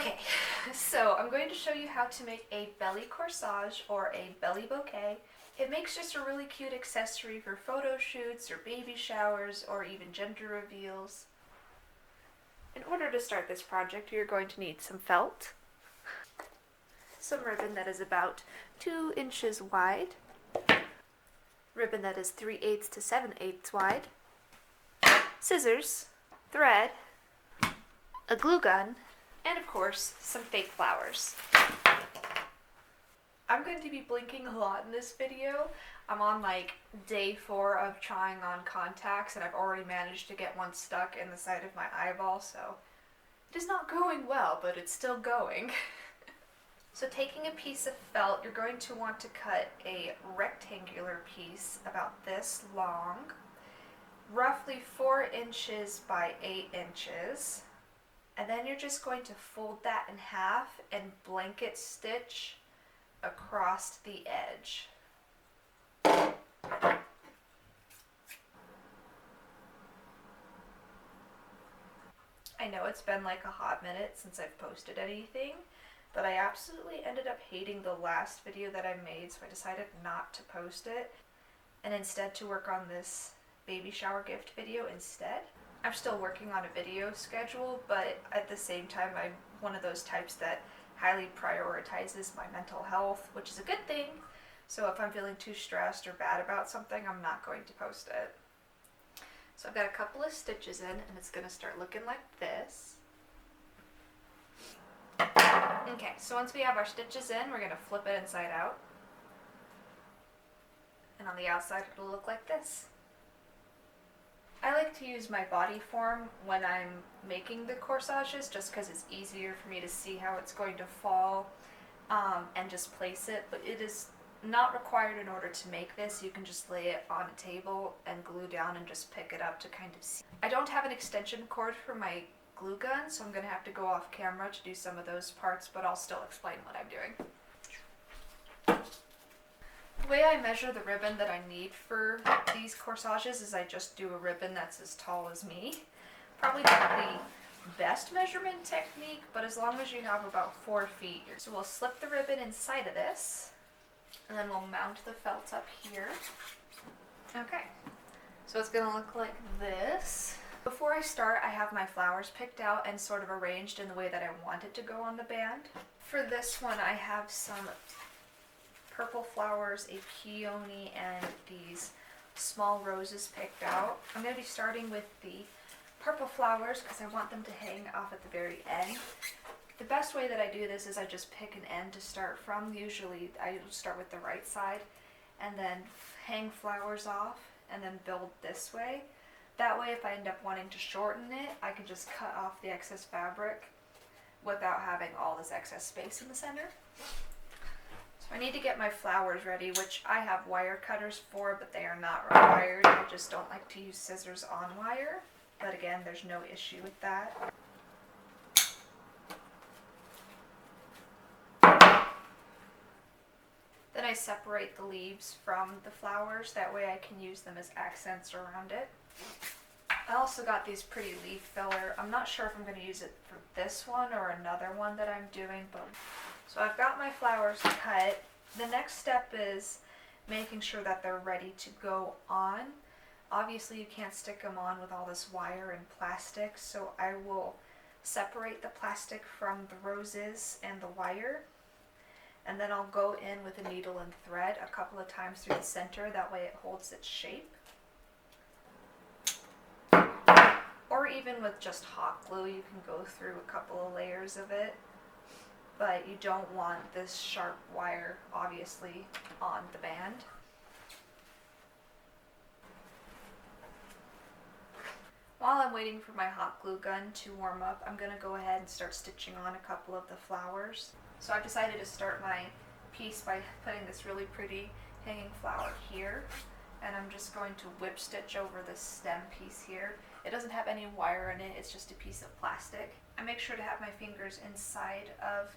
Okay, so I'm going to show you how to make a belly corsage or a belly bouquet. It makes just a really cute accessory for photo shoots or baby showers or even gender reveals. In order to start this project, you're going to need some felt, some ribbon that is about 2 inches wide, ribbon that is 3/8 to 7/8 wide, scissors, thread, a glue gun, and of course, some fake flowers. I'm going to be blinking a lot in this video. I'm on like day 4 of trying on contacts and I've already managed to get one stuck in the side of my eyeball, so it is not going well, but it's still going. So taking a piece of felt, you're going to want to cut a rectangular piece about this long, roughly 4 inches by 8 inches. And then you're just going to fold that in half and blanket stitch across the edge. I know it's been like a hot minute since I've posted anything, but I absolutely ended up hating the last video that I made, so I decided not to post it and instead to work on this baby shower gift video instead. I'm still working on a video schedule, but at the same time, I'm one of those types that highly prioritizes my mental health, which is a good thing. So if I'm feeling too stressed or bad about something, I'm not going to post it. So I've got a couple of stitches in, and it's going to start looking like this. Okay, so once we have our stitches in, we're going to flip it inside out. And on the outside, it'll look like this. I like to use my body form when I'm making the corsages just because it's easier for me to see how it's going to fall and just place it, but it is not required in order to make this. You can just lay it on a table and glue down and just pick it up to kind of see. I don't have an extension cord for my glue gun, so I'm going to have to go off camera to do some of those parts, but I'll still explain what I'm doing. The way I measure the ribbon that I need for these corsages is I just do a ribbon that's as tall as me. Probably not the best measurement technique, but as long as you have about 4 feet. So we'll slip the ribbon inside of this, and then we'll mount the felt up here. Okay, so it's going to look like this. Before I start, I have my flowers picked out and sort of arranged in the way that I want it to go on the band. For this one, I have some purple flowers, a peony, and these small roses picked out. I'm going to be starting with the purple flowers because I want them to hang off at the very end. The best way that I do this is I just pick an end to start from. Usually I start with the right side and then hang flowers off and then build this way. That way if I end up wanting to shorten it, I can just cut off the excess fabric without having all this excess space in the center. So I need to get my flowers ready, which I have wire cutters for, but they are not required. I just don't like to use scissors on wire. But again, there's no issue with that. Then I separate the leaves from the flowers. That way I can use them as accents around it. I also got these pretty leaf filler. I'm not sure if I'm going to use it for this one or another one that I'm doing, but so I've got my flowers cut. The next step is making sure that they're ready to go on. Obviously you can't stick them on with all this wire and plastic, so I will separate the plastic from the roses and the wire, and then I'll go in with a needle and thread a couple of times through the center. That way it holds its shape. Or even with just hot glue, you can go through a couple of layers of it. But you don't want this sharp wire, obviously, on the band. While I'm waiting for my hot glue gun to warm up, I'm going to go ahead and start stitching on a couple of the flowers. So I've decided to start my piece by putting this really pretty hanging flower here. And I'm just going to whip stitch over this stem piece here. It doesn't have any wire in it, it's just a piece of plastic. I make sure to have my fingers inside of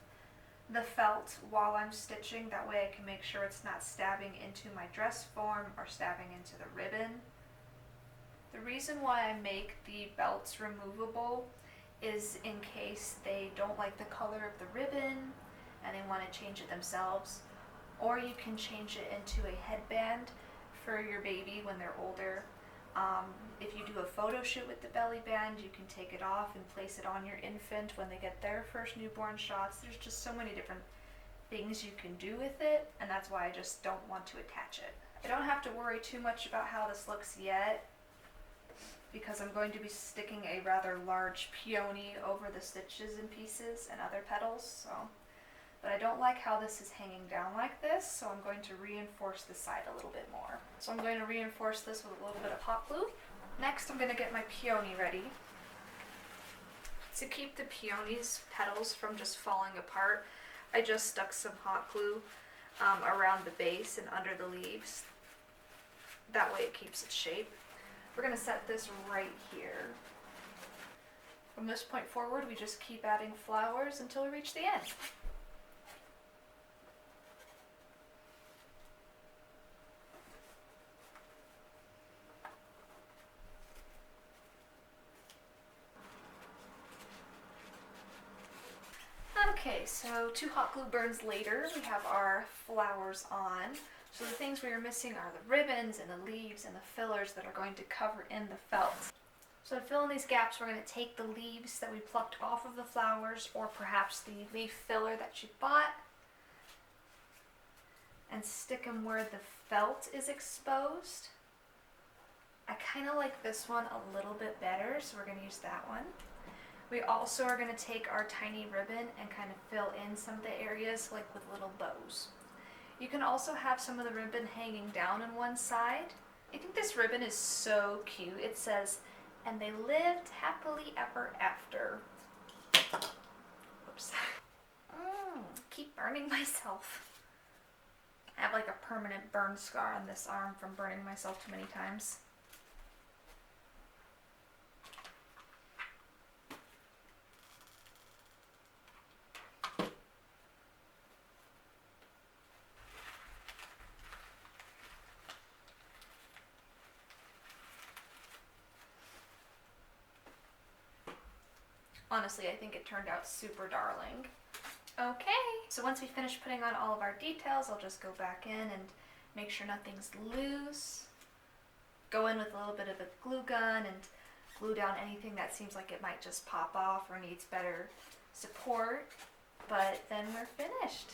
the felt while I'm stitching. That way I can make sure it's not stabbing into my dress form or stabbing into the ribbon. The reason why I make the belts removable is in case they don't like the color of the ribbon and they want to change it themselves. Or you can change it into a headband for your baby when they're older. If you do a photo shoot with the belly band, you can take it off and place it on your infant when they get their first newborn shots. There's just so many different things you can do with it, and that's why I just don't want to attach it. I don't have to worry too much about how this looks yet, because I'm going to be sticking a rather large peony over the stitches and pieces and other petals, but I don't like how this is hanging down like this, so I'm going to reinforce the side a little bit more. So I'm going to reinforce this with a little bit of hot glue. Next, I'm going to get my peony ready. To keep the peony's petals from just falling apart, I just stuck some hot glue around the base and under the leaves. That way it keeps its shape. We're going to set this right here. From this point forward, we just keep adding flowers until we reach the end. Okay, so 2 hot glue burns later, we have our flowers on. So the things we are missing are the ribbons and the leaves and the fillers that are going to cover in the felt. So to fill in these gaps, we're going to take the leaves that we plucked off of the flowers, or perhaps the leaf filler that you bought, and stick them where the felt is exposed. I kind of like this one a little bit better, so we're going to use that one. We also are going to take our tiny ribbon and kind of fill in some of the areas, like with little bows. You can also have some of the ribbon hanging down on one side. I think this ribbon is so cute. It says, "And they lived happily ever after." Oops. Keep burning myself. I have like a permanent burn scar on this arm from burning myself too many times. Honestly, I think it turned out super darling. Okay, so once we finish putting on all of our details, I'll just go back in and make sure nothing's loose. Go in with a little bit of a glue gun and glue down anything that seems like it might just pop off or needs better support. But then we're finished.